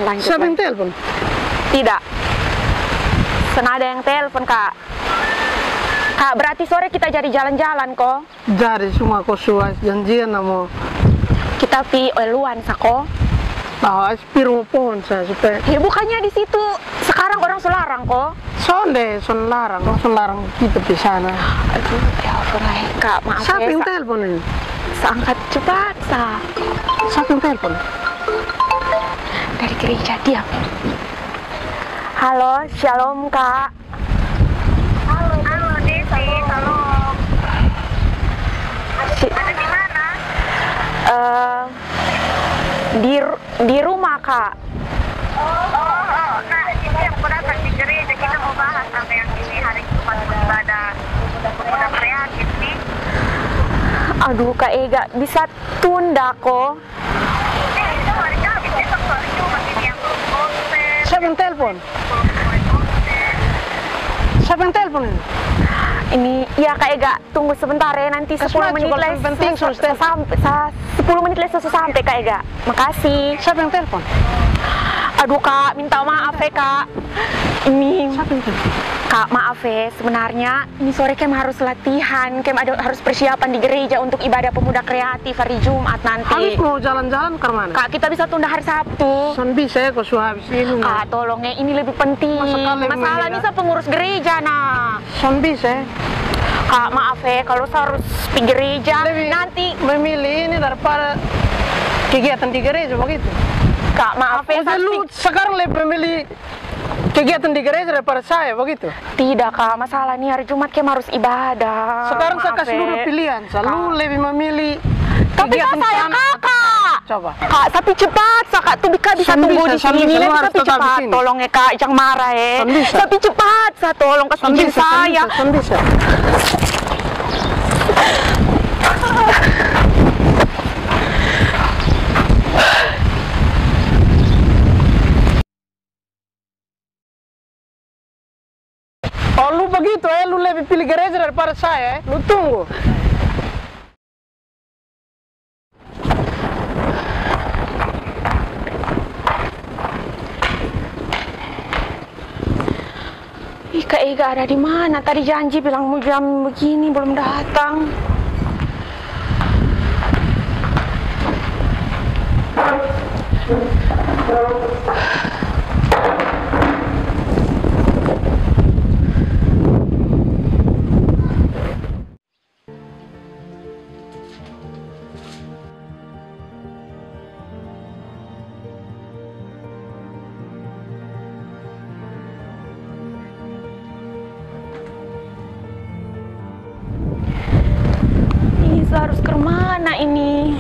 lanjut. Siapa yang telepon? Tidak. Senada yang telepon, Kak. Kak, berarti sore kita jadi jalan-jalan kok. Jadi semua kau suai janjian namo. Kita pi eluan sako. Tahu aspir pohon saya supaya. Ya bukannya di situ sekarang orang selarang kok. Sonde, son larang kita di sana. Aduh, ya ampun, Kak, maaf Siapa ya. yang telepon ini? Seangkat cepat, Sa. Siapa yang telepon? Dari gereja, diam. Halo, shalom, Kak. Halo Desi, salam. Ada di mana? Di rumah, Kak. Nah, ini aku datang di gereja, kita mau bahas apa yang ini hari Jumat ibadah pemuda kreatif nih. Aduh, Kak Ega, bisa tunda kok. Itu hari Kamis, besok hari Jumat ini yang konser. Siapa yang telepon? Siapa yang telepon ini? Ini, ya Kak Ega, tunggu sebentar ya, nanti 10 Asma, menit coba lagi. yang penting, suster. 10 menit lagi sampai, Kak Ega. Makasih. Siapa yang telepon? Aduh, Kak, minta maaf ya, Kak. Ini, Siapa yang telepon? Kak, maaf ya, sebenarnya ini sore Kem harus latihan, harus persiapan di gereja untuk ibadah pemuda kreatif hari Jumat Habis nanti. mau jalan-jalan ke mana? Kak, kita bisa tunda hari Sabtu. Son bisa ya kau suai habis ini. Kak, tolong ya, ini lebih penting. Masa kalian Masalah ini mengira? saya pengurus gereja, nah. Son bisa ya. Kak, maaf ya, kalau saya harus di gereja, Lebih nanti. memilih ini daripada kegiatan di gereja begitu. Kak, maaf ya, Udah lu sekarang lebih memilih kegiatan di gereja daripada saya begitu. Tidak, Kak, masalah nih hari Jumat Kem harus ibadah. Sekarang saya Maaf kasih ya. dulu pilihan. Selalu Kak. lebih memilih Tapi kegiatan Kak, saya sana. Kakak. Coba. Kak, tapi cepat, Kak. Tuh Kak bisa Son tunggu bisa, di son sini. bisa, lu harus Tapi tetap di cepat, sini. tolong ya Kak, jangan marah ya. Son bisa. Tapi cepat, saya tolong kasih Son izin bisa, son saya. bisa, son bisa. Oh lu begitu ya, lu lebih pilih gereja daripada saya ya? Lu tunggu. Ih, Kak Ega ada di mana? Tadi janji bilang mau jam begini belum datang. Ih, saya harus ke mana ini?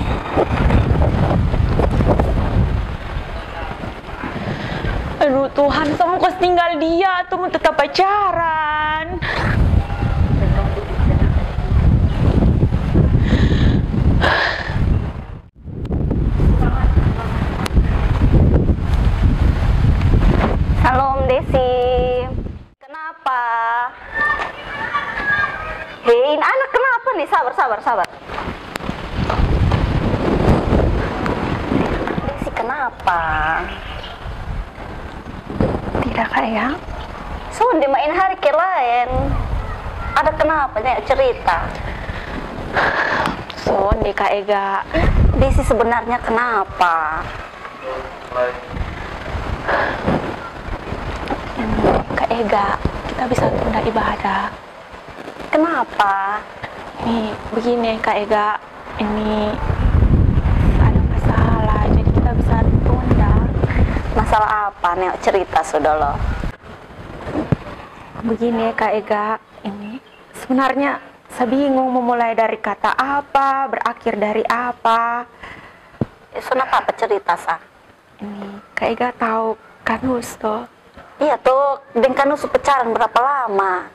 Aduh Tuhan, sama kos tinggal dia tuh mau tetap pacaran. Salam Desi. Kenapa? Hei, ini anak kenapa nih? Sabar. Desi kenapa? Tidak Kak ya? So, dimain hari ke lain. Ada kenapa nih cerita? Sonde Kak Ega. Desi sebenarnya kenapa? Kak Ega, kita bisa tunda ibadah. Kenapa? Nih, begini Kak Ega, ini ada masalah, jadi kita bisa tunda. Masalah apa nih? Cerita saudara. Begini Kak Ega, ini sebenarnya saya bingung memulai dari kata apa, berakhir dari apa. Kenapa cerita sa? Ini Kak Ega tahu Kanus toh? Iya tuh, dengan kamu pacaran berapa lama?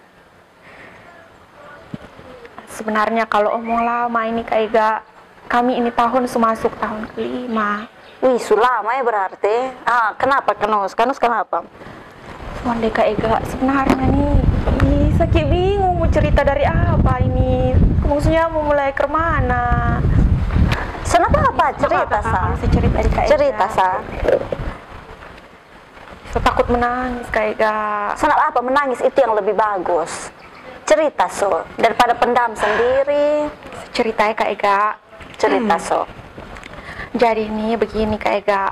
Sebenarnya kalau omong lama ini Kak Ega, kami ini tahun masuk tahun kelima. Wih, lama ya berarti. Kenapa Kanus? Kanus kenapa? Sonde Kak Ega, sebenarnya nih, saya kayak bingung mau cerita dari apa ini. Maksudnya mau mulai ke mana? Kenapa apa? Cerita sa. Saya cerita di Kak Ega. Cerita sa. Saya takut menangis Kak Ega. Kenapa apa menangis itu yang lebih bagus? Cerita so, daripada pendam sendiri. Ceritanya Kak Ega. Cerita so. Jadi nih begini Kak Ega.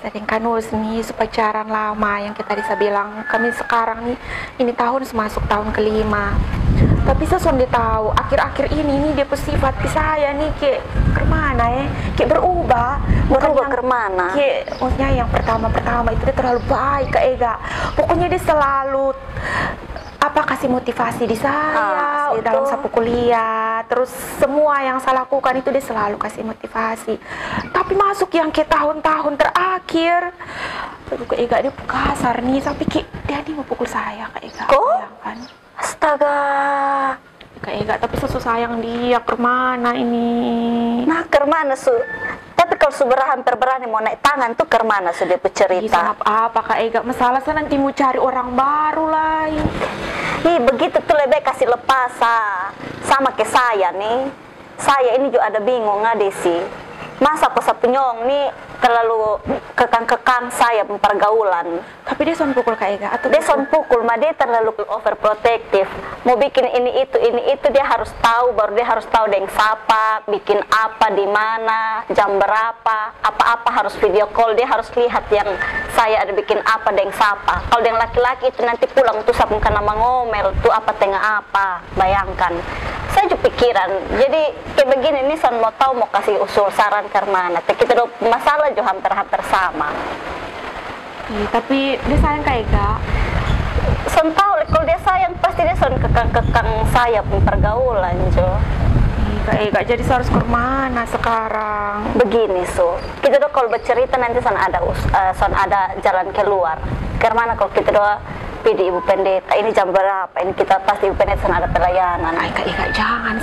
Sering kanus nih pacaran lama yang kita bisa bilang kami sekarang nih ini tahun masuk tahun kelima. Tapi saya sudah tahu akhir-akhir ini nih dia sifat saya nih kayak kemana ya, kayak berubah. Berubah kemana? Kayak maksudnya yang pertama itu dia terlalu baik Kak Ega. Pokoknya dia selalu kasih motivasi di saya dalam sapu kuliah, terus semua yang saya lakukan itu dia selalu kasih motivasi. Tapi masuk yang ke tahun-tahun terakhir, Kak Ega dia kasar nih, tapi dia nih mau pukul saya Kak Ega. Kok? Astaga. Kak Ega, tapi susu sayang dia kemana ini? Nah kemana su? Tapi kalau sudah hampir berani mau naik tangan tuh kemana su dia bercerita? Apa Kak Ega? Masalah saya nanti mau cari orang baru lah. Begitu tuh lebih kasih lepas sama ke saya nih. Saya ini juga ada bingung Desi. Masa kosa penyong nih terlalu kekang-kekang saya pergaulan. Tapi dia son pukul Kak Ega atau dia son pukul, mah dia terlalu overprotective. Mau bikin ini itu dia harus tahu, baru dia harus tahu deng siapa, bikin apa, di mana, jam berapa, apa-apa harus video call, dia harus lihat yang saya ada bikin apa deng siapa. Kalau deng laki-laki itu nanti pulang tuh sabun karena mengomel tuh apa tengah apa, bayangkan. Saya juga pikiran, jadi kayak begini nih son mau tahu mau kasih usul saran ke mana. Kita masalah juga hampir-hampir sama. Tapi dia sayang Kak Ega. Son tahu kalau dia sayang pasti dia son kekang saya pun pergaulan jo. Kak Ega jadi harus ke mana sekarang? Begini so, kita kalau bercerita nanti son ada jalan keluar. Kemana kalau kita di Ibu Pendeta, ini jam berapa, ini kita pasti Ibu Pendeta sana ada pelayanan. Kak Ega jangan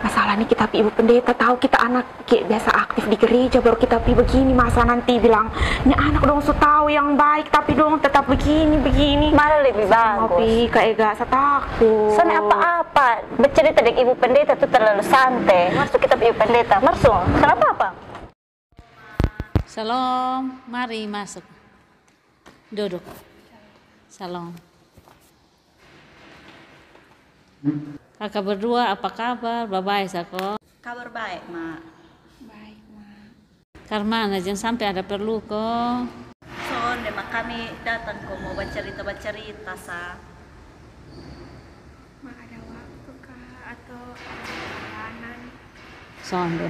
masalah nih kita Ibu Pendeta tahu kita anak kayak biasa aktif di gereja baru kita begini masa nanti bilang ini anak dong tahu yang baik tapi dong tetap begini malah lebih bagus. Tapi Kak Ega saya takut. Soalnya apa-apa bercerita dengan Ibu Pendeta itu terlalu santai. Masuk kita Ibu Pendeta, masuk. Kenapa apa? Salam, mari masuk. Duduk. Salam. Kakak berdua apa kabar? Bye-bye Sako. Kabar baik, Mak. Baik, Mak. Karmana jangan sampai ada perlu kok. Son, memang kami datang kok mau bercerita sa. Mak ada waktu Kak atau perjalanan?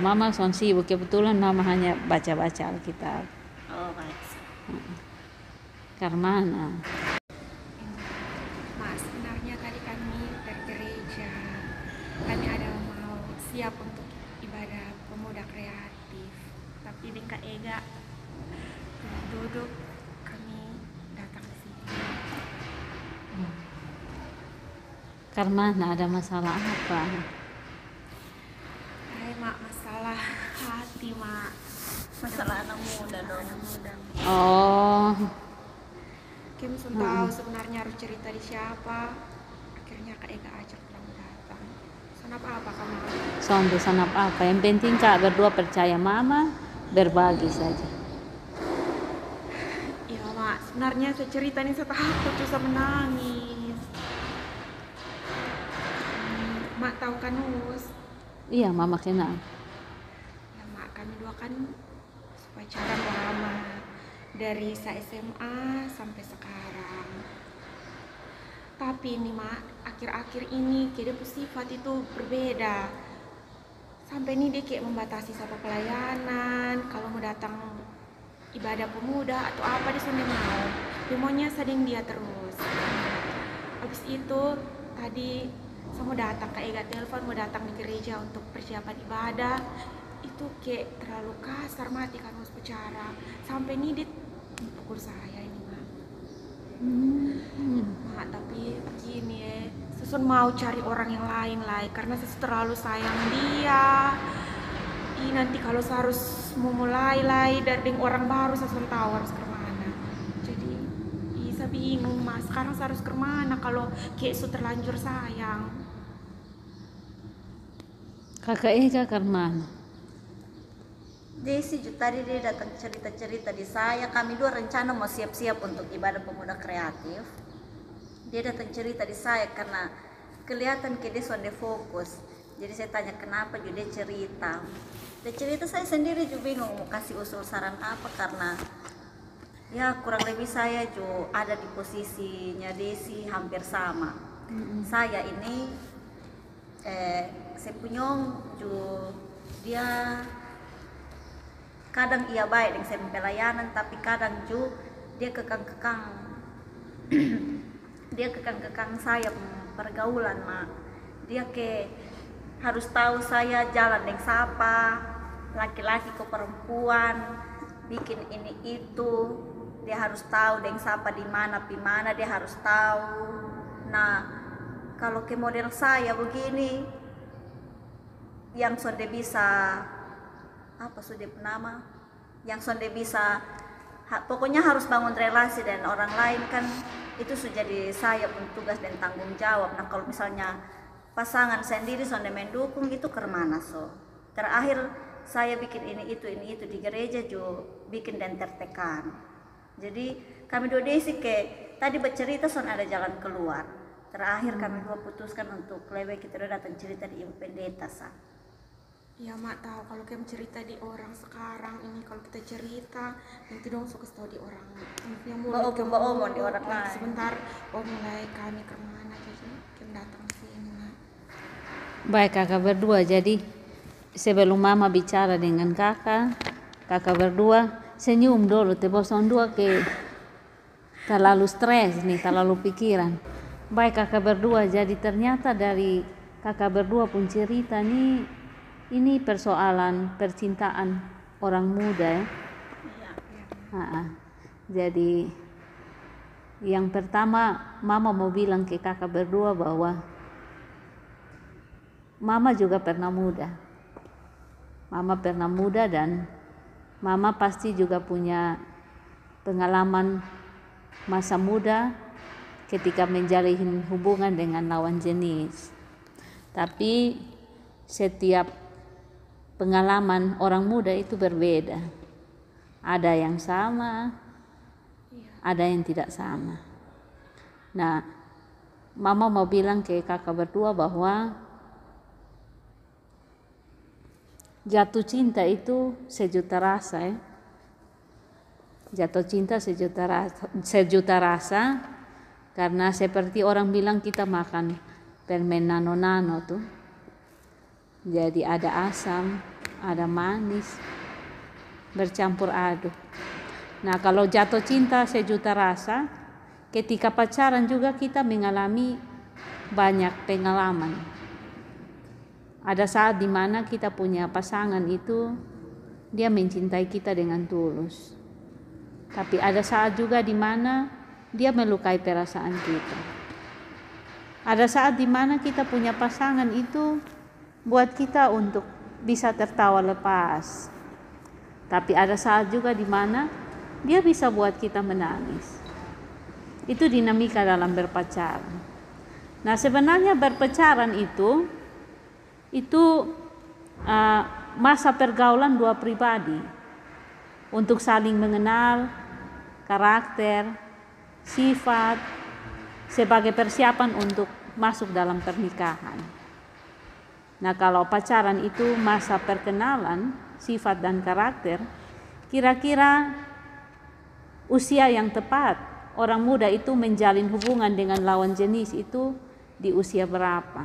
Mama sibuk kebetulan mama hanya baca-baca Alkitab. Oh, baik. Karmana. Sebenarnya tadi kami dari gereja kami ada mau siap untuk ibadah pemuda kreatif, tapi di Kak Ega duduk kami datang ke sini. Karmana ada masalah apa? Mak masalah hati Mak, Masalah anak muda dong. Oh, Kim tahu sebenarnya harus cerita di siapa. Akhirnya Kak Ega ajak kamu datang. Apa kamu? Sanap apa? Yang penting Kak berdua percaya mama, berbagi saja. Iya Mak, sebenarnya saya cerita ini saya takut bisa menangis. Mak tahu kan Us? Iya, mama kenal. Ya Mak, kami dua kan pacaran lama. Dari saya SMA sampai sekarang. Tapi ini Mak, akhir-akhir ini dia sifat itu berbeda. Sampai ini dia kayak membatasi sama pelayanan. Kalau mau datang ibadah pemuda atau apa dia sudah mau. Dia maunya sedang dia terus. Habis itu tadi saya mau datang Kak Ega telepon mau datang di gereja untuk persiapan ibadah. Itu kayak terlalu kasar mati kan harus bicara. Sampai ini dia pukul saya ini Mak. Mak, tapi begini ya, Susun mau cari orang yang lain lah, karena Susun terlalu sayang dia. Nanti kalau saya harus memulai lah dari orang baru, Susun tahu harus kemana. Jadi saya bingung Mas, sekarang saya harus kemana kalau kayak Su terlanjur sayang. Kakak Ega kemana? Desi tadi dia datang cerita-cerita di saya, kami dua rencana mau siap-siap untuk ibadah pemuda kreatif. Dia datang cerita di saya karena kelihatan ke dia sonde fokus. Jadi saya tanya kenapa juga dia cerita. Dia cerita saya sendiri juga bingung mau kasih usul saran apa karena ya kurang lebih saya juga ada di posisinya Desi hampir sama. Saya ini sepunyong juga dia kadang ia baik dengan saya pelayanan tapi kadang juga dia kekang-kekang dia kekang-kekang saya pergaulan mak. Dia harus tahu saya jalan dengan siapa, laki-laki ke perempuan, bikin ini itu, dia harus tahu dengan siapa di mana dia harus tahu. Nah, kalau ke model saya begini, yang sudah bisa apa sudah nama, yang sudah bisa pokoknya harus bangun relasi dengan orang lain kan itu sudah jadi saya pun tugas dan tanggung jawab. Nah kalau misalnya pasangan sendiri sudah mendukung itu kemana so. Terakhir saya bikin ini itu di gereja juga bikin dan tertekan. Jadi kami dua Desi tadi bercerita sudah ada jalan keluar. Terakhir kami dua putuskan untuk lebih kita udah datang cerita di Ibu Pendeta sa. Ya mak tahu kalau kamu cerita di orang sekarang ini kalau kita cerita nanti dong suka tahu di orang yang mulai Bawa di orang lain. Sebentar mulai kami kemana jadi kamu datang sini nak. Baik kakak berdua, jadi sebelum mama bicara dengan kakak berdua senyum dulu, bosan dua ke terlalu stres nih, terlalu pikiran. Baik kakak berdua, jadi ternyata dari kakak berdua pun cerita nih, ini persoalan percintaan orang muda ya. Jadi yang pertama mama mau bilang ke kakak berdua bahwa mama juga pernah muda. Mama pernah muda dan mama pasti juga punya pengalaman masa muda ketika menjalin hubungan dengan lawan jenis. Tapi setiap pengalaman orang muda itu berbeda. Ada yang sama, ada yang tidak sama. Nah, mama mau bilang ke kakak berdua bahwa jatuh cinta itu sejuta rasa ya. Jatuh cinta sejuta rasa karena seperti orang bilang kita makan permen nano-nano tuh. Jadi ada asam, ada manis, bercampur aduk. Nah kalau jatuh cinta sejuta rasa, ketika pacaran juga kita mengalami banyak pengalaman. Ada saat dimana kita punya pasangan itu dia mencintai kita dengan tulus. Tapi ada saat juga dimana dia melukai perasaan kita. Ada saat dimana kita punya pasangan itu buat kita untuk bisa tertawa lepas. Tapi ada saat juga dimana dia bisa buat kita menangis. Itu dinamika dalam berpacaran. Nah sebenarnya berpacaran itu masa pergaulan dua pribadi untuk saling mengenal karakter, sifat sebagai persiapan untuk masuk dalam pernikahan. Nah kalau pacaran itu masa perkenalan sifat dan karakter, kira-kira usia yang tepat orang muda itu menjalin hubungan dengan lawan jenis itu di usia berapa?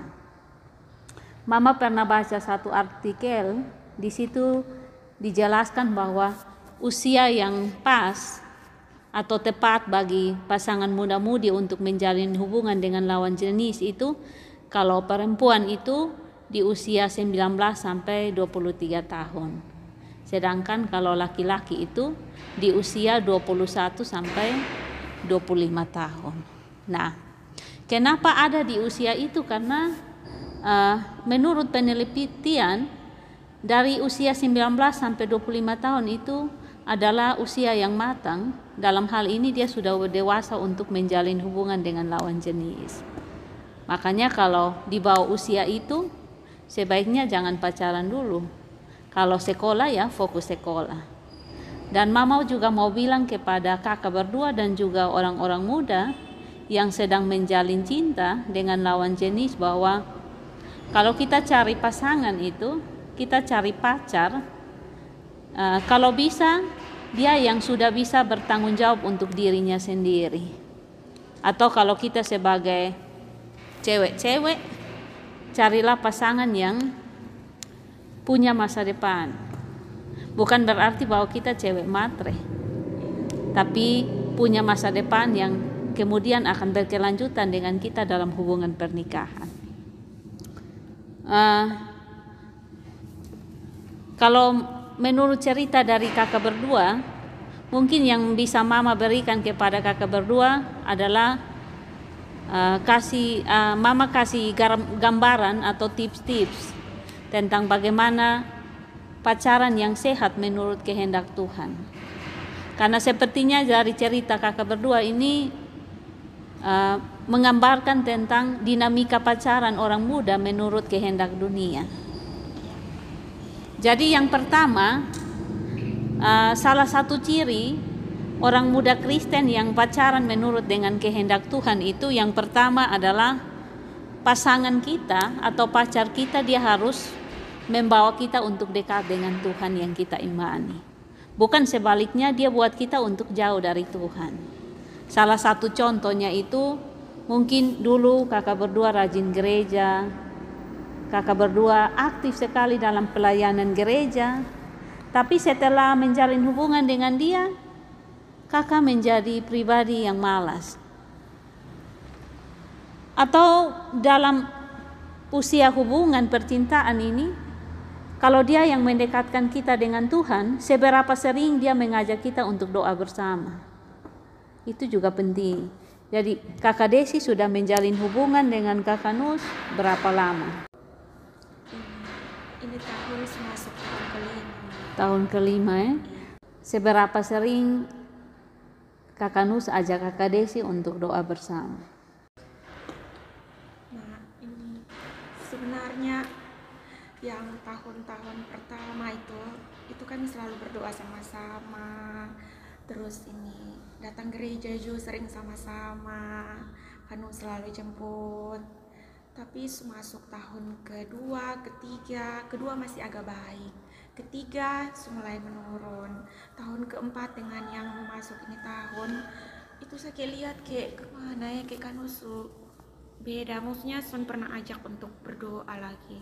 Mama pernah baca satu artikel, di situ dijelaskan bahwa usia yang pas atau tepat bagi pasangan muda-mudi untuk menjalin hubungan dengan lawan jenis itu kalau perempuan itu di usia 19 sampai 23 tahun. Sedangkan kalau laki-laki itu di usia 21 sampai 25 tahun. Nah, kenapa ada di usia itu? Karena menurut penelitian dari usia 19 sampai 25 tahun itu adalah usia yang matang. Dalam hal ini dia sudah dewasa untuk menjalin hubungan dengan lawan jenis. Makanya kalau di bawah usia itu sebaiknya jangan pacaran dulu. Kalau sekolah ya fokus sekolah. Dan mama juga mau bilang kepada kakak berdua dan juga orang-orang muda yang sedang menjalin cinta dengan lawan jenis bahwa kalau kita cari pasangan itu, kita cari pacar, kalau bisa dia yang sudah bisa bertanggung jawab untuk dirinya sendiri. Atau kalau kita sebagai cewek-cewek, carilah pasangan yang punya masa depan. Bukan berarti bahwa kita cewek matre, tapi punya masa depan yang kemudian akan berkelanjutan dengan kita dalam hubungan pernikahan. Kalau menurut cerita dari kakak berdua, mungkin yang bisa mama berikan kepada kakak berdua adalah mama kasih gambaran atau tips-tips tentang bagaimana pacaran yang sehat menurut kehendak Tuhan. Karena sepertinya dari cerita kakak berdua ini menggambarkan tentang dinamika pacaran orang muda menurut kehendak dunia. Jadi yang pertama, salah satu ciri orang muda Kristen yang pacaran menurut dengan kehendak Tuhan itu, yang pertama adalah pasangan kita atau pacar kita dia harus membawa kita untuk dekat dengan Tuhan yang kita imani. Bukan sebaliknya dia buat kita untuk jauh dari Tuhan. Salah satu contohnya itu mungkin dulu kakak berdua rajin gereja, kakak berdua aktif sekali dalam pelayanan gereja, tapi setelah menjalin hubungan dengan dia, kakak menjadi pribadi yang malas. Atau dalam usia hubungan percintaan ini, kalau dia yang mendekatkan kita dengan Tuhan, seberapa sering dia mengajak kita untuk doa bersama. Itu juga penting. Jadi kakak Desi sudah menjalin hubungan dengan kakak Nus berapa lama? Ini tahun masuk tahun kelima. Tahun kelima ya. Seberapa sering kakak Nus ajak kakak Desi untuk doa bersama? Nah, ini sebenarnya yang tahun-tahun pertama itu kami selalu berdoa sama-sama. Terus ini datang gereja juga sering sama-sama. Kanu selalu jemput. Tapi masuk tahun kedua, ketiga, kedua masih agak baik. Ketiga mulai menurun. Tahun keempat dengan yang masuk ini tahun itu saya kayak lihat kayak kemana ya, kayak Kanu beda. Maksudnya Son pernah ajak untuk berdoa lagi.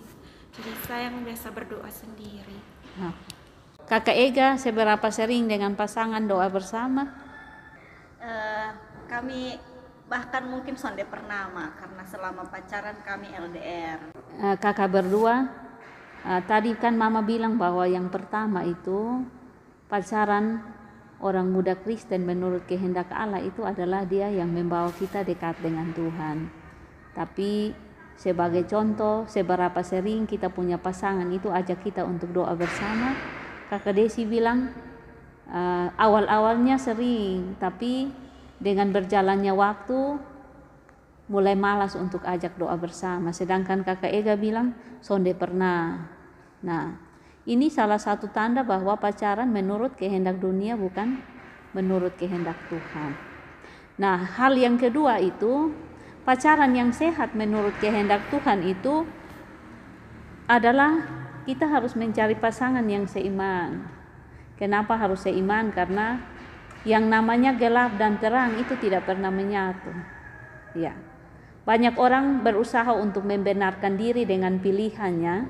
Jadi saya yang biasa berdoa sendiri. Nah, kakak Ega seberapa sering dengan pasangan doa bersama? Kami bahkan mungkin sonde pernama karena selama pacaran kami LDR. Kakak berdua, tadi kan mama bilang bahwa yang pertama itu pacaran orang muda Kristen menurut kehendak Allah itu adalah dia yang membawa kita dekat dengan Tuhan. Tapi sebagai contoh, seberapa sering kita punya pasangan itu ajak kita untuk doa bersama. Kakak Desi bilang awal-awalnya sering, tapi dengan berjalannya waktu mulai malas untuk ajak doa bersama. Sedangkan kakak Ega bilang sonde pernah. Nah, ini salah satu tanda bahwa pacaran menurut kehendak dunia bukan menurut kehendak Tuhan. Nah, hal yang kedua itu pacaran yang sehat menurut kehendak Tuhan itu adalah kita harus mencari pasangan yang seiman. Kenapa harus seiman? Karena yang namanya gelap dan terang itu tidak pernah menyatu. Ya. Banyak orang berusaha untuk membenarkan diri dengan pilihannya,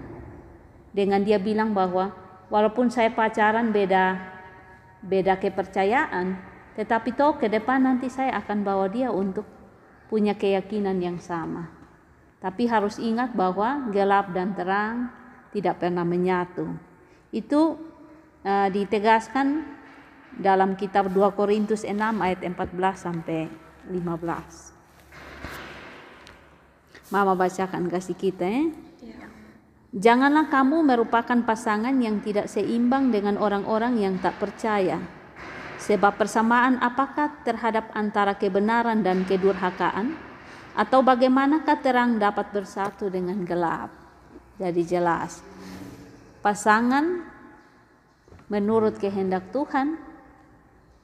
dengan dia bilang bahwa walaupun saya pacaran beda kepercayaan, tetapi toh ke depan nanti saya akan bawa dia untuk punya keyakinan yang sama. Tapi harus ingat bahwa gelap dan terang tidak pernah menyatu. Itu ditegaskan dalam kitab 2 Korintus 6 ayat 14 sampai 15. Mama bacakan kasih kita ya. Janganlah kamu merupakan pasangan yang tidak seimbang dengan orang-orang yang tak percaya. Sebab persamaan apakah terhadap antara kebenaran dan kedurhakaan? Atau bagaimanakah terang dapat bersatu dengan gelap? Jadi jelas, pasangan menurut kehendak Tuhan,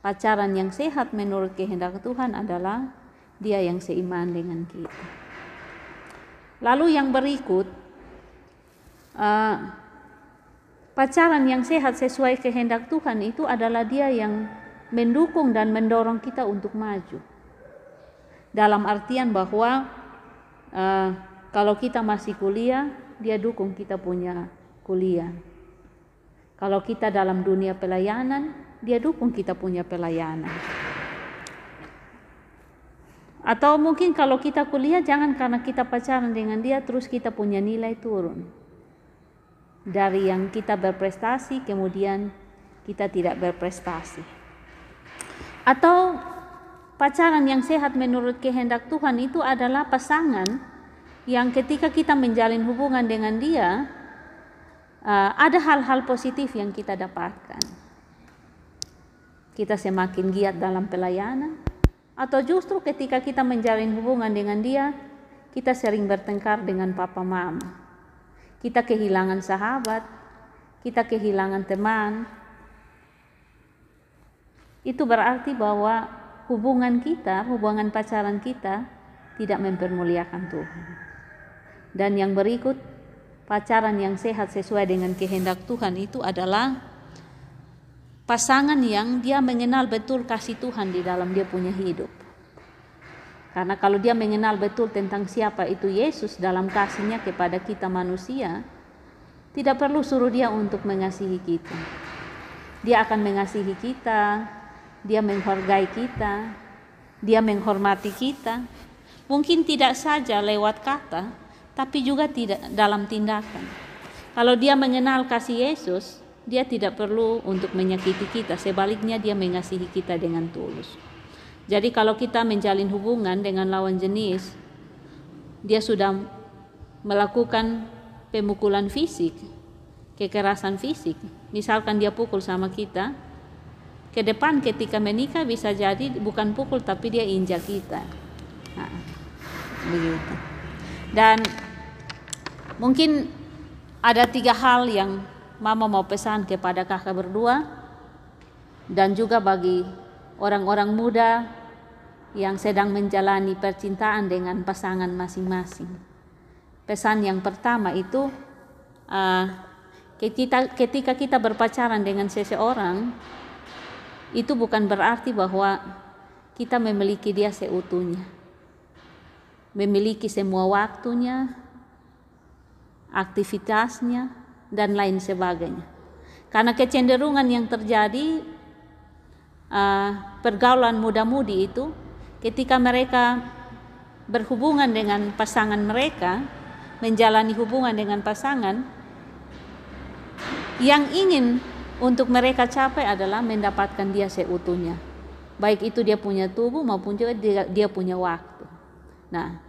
pacaran yang sehat menurut kehendak Tuhan adalah dia yang seiman dengan kita. Lalu yang berikut, pacaran yang sehat sesuai kehendak Tuhan itu adalah dia yang mendukung dan mendorong kita untuk maju. Dalam artian bahwa kalau kita masih kuliah, dia dukung kita punya kuliah. Kalau kita dalam dunia pelayanan, dia dukung kita punya pelayanan. Atau mungkin kalau kita kuliah, jangan karena kita pacaran dengan dia terus kita punya nilai turun. Dari yang kita berprestasi, kemudian kita tidak berprestasi. Atau pacaran yang sehat menurut kehendak Tuhan itu adalah pasangan yang ketika kita menjalin hubungan dengan dia, ada hal-hal positif yang kita dapatkan. Kita semakin giat dalam pelayanan, atau justru ketika kita menjalin hubungan dengan dia, kita sering bertengkar dengan papa mama. Kita kehilangan sahabat, kita kehilangan teman. Itu berarti bahwa hubungan kita, hubungan pacaran kita tidak mempermuliakan Tuhan. Dan yang berikut, pacaran yang sehat sesuai dengan kehendak Tuhan itu adalah pasangan yang dia mengenal betul kasih Tuhan di dalam dia punya hidup. Karena kalau dia mengenal betul tentang siapa itu Yesus dalam kasihnya kepada kita manusia, tidak perlu suruh dia untuk mengasihi kita. Dia akan mengasihi kita, dia menghargai kita, dia menghormati kita. Mungkin tidak saja lewat kata, tapi juga tidak dalam tindakan. Kalau dia mengenal kasih Yesus, dia tidak perlu untuk menyakiti kita. Sebaliknya dia mengasihi kita dengan tulus. Jadi kalau kita menjalin hubungan dengan lawan jenis, dia sudah melakukan pemukulan fisik, kekerasan fisik. Misalkan dia pukul sama kita, ke depan ketika menikah bisa jadi bukan pukul tapi dia injak kita. Nah, begitu. Dan mungkin ada 3 hal yang Mama mau pesan kepada kakak berdua dan juga bagi orang-orang muda yang sedang menjalani percintaan dengan pasangan masing-masing. Pesan yang pertama itu, ketika kita berpacaran dengan seseorang, itu bukan berarti bahwa kita memiliki dia seutuhnya, memiliki semua waktunya, aktivitasnya, dan lain sebagainya. Karena kecenderungan yang terjadi pergaulan muda-mudi itu, ketika mereka berhubungan dengan pasangan mereka, menjalani hubungan dengan pasangan, yang ingin untuk mereka capai adalah mendapatkan dia seutuhnya. Baik itu dia punya tubuh maupun juga dia punya waktu. Nah,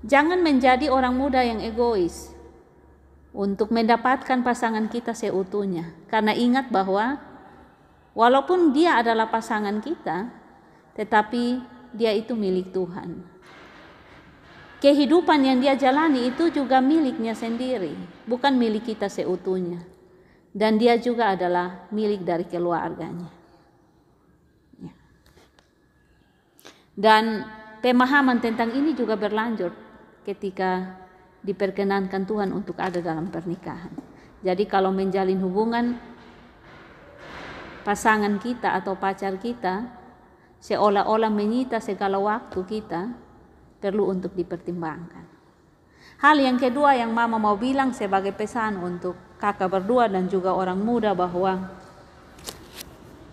jangan menjadi orang muda yang egois untuk mendapatkan pasangan kita seutuhnya. Karena ingat bahwa walaupun dia adalah pasangan kita, tetapi dia itu milik Tuhan. Kehidupan yang dia jalani itu juga miliknya sendiri, bukan milik kita seutuhnya. Dan dia juga adalah milik dari keluarganya. Dan pemahaman tentang ini juga berlanjut ketika diperkenankan Tuhan untuk ada dalam pernikahan. Jadi kalau menjalin hubungan pasangan kita atau pacar kita seolah-olah menyita segala waktu kita, perlu untuk dipertimbangkan. Hal yang kedua yang Mama mau bilang sebagai pesan untuk kakak berdua dan juga orang muda, bahwa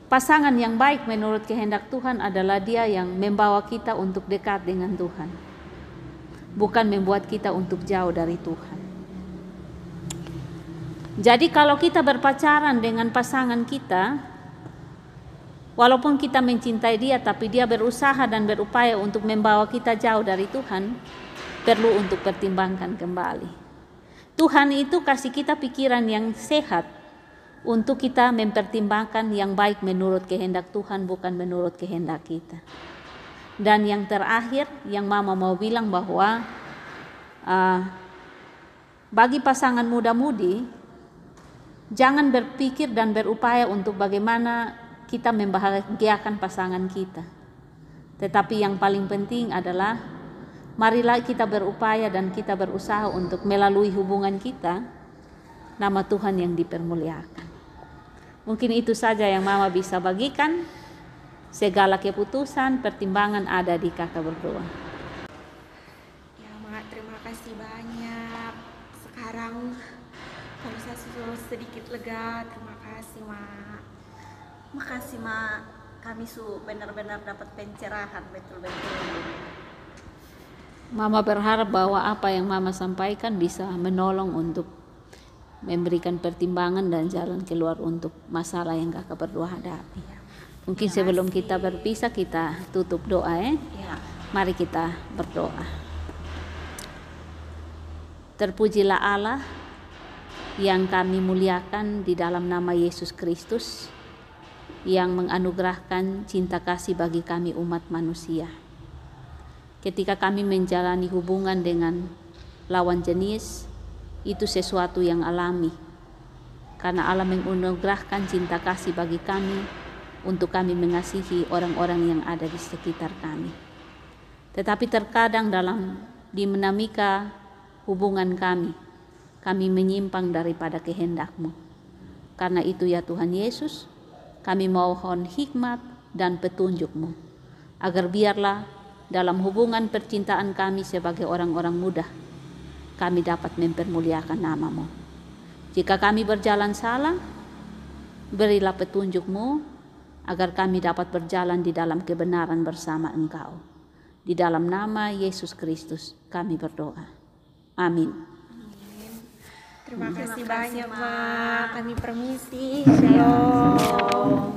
pasangan yang baik menurut kehendak Tuhan adalah dia yang membawa kita untuk dekat dengan Tuhan, bukan membuat kita untuk jauh dari Tuhan. Jadi kalau kita berpacaran dengan pasangan kita, walaupun kita mencintai dia, tapi dia berusaha dan berupaya untuk membawa kita jauh dari Tuhan, perlu untuk pertimbangkan kembali. Tuhan itu kasih kita pikiran yang sehat untuk kita mempertimbangkan yang baik menurut kehendak Tuhan, bukan menurut kehendak kita. Dan yang terakhir yang Mama mau bilang bahwa bagi pasangan muda-mudi, Jangan berpikir dan berupaya untuk bagaimana kita membahagiakan pasangan kita. Tetapi yang paling penting adalah marilah kita berupaya dan kita berusaha untuk melalui hubungan kita, nama Tuhan yang dipermuliakan. Mungkin itu saja yang Mama bisa bagikan. Segala keputusan, pertimbangan ada di kakak berdua. Ya Mak, terima kasih banyak. Sekarang kalau saya sudah sedikit lega, terima kasih Mak. Makasih Mak, kami benar-benar dapat pencerahan betul-betul. Mama berharap bahwa apa yang Mama sampaikan bisa menolong untuk memberikan pertimbangan dan jalan keluar untuk masalah yang kakak berdua hadapi. Mungkin sebelum kita berpisah kita tutup doa ya. Mari kita berdoa. Terpujilah Allah yang kami muliakan di dalam nama Yesus Kristus yang menganugerahkan cinta kasih bagi kami umat manusia. Ketika kami menjalani hubungan dengan lawan jenis, itu sesuatu yang alami. Karena Allah menganugerahkan cinta kasih bagi kami untuk kami mengasihi orang-orang yang ada di sekitar kami. Tetapi terkadang dalam dinamika hubungan kami menyimpang daripada kehendak-Mu. Karena itu ya Tuhan Yesus, kami mohon hikmat dan petunjuk-Mu, agar biarlah dalam hubungan percintaan kami sebagai orang-orang muda, kami dapat mempermuliakan nama-Mu. Jika kami berjalan salah, berilah petunjuk-Mu, agar kami dapat berjalan di dalam kebenaran bersama Engkau. Di dalam nama Yesus Kristus kami berdoa. Amin. Terima kasih banyak Mak. Kami permisi. Shalom.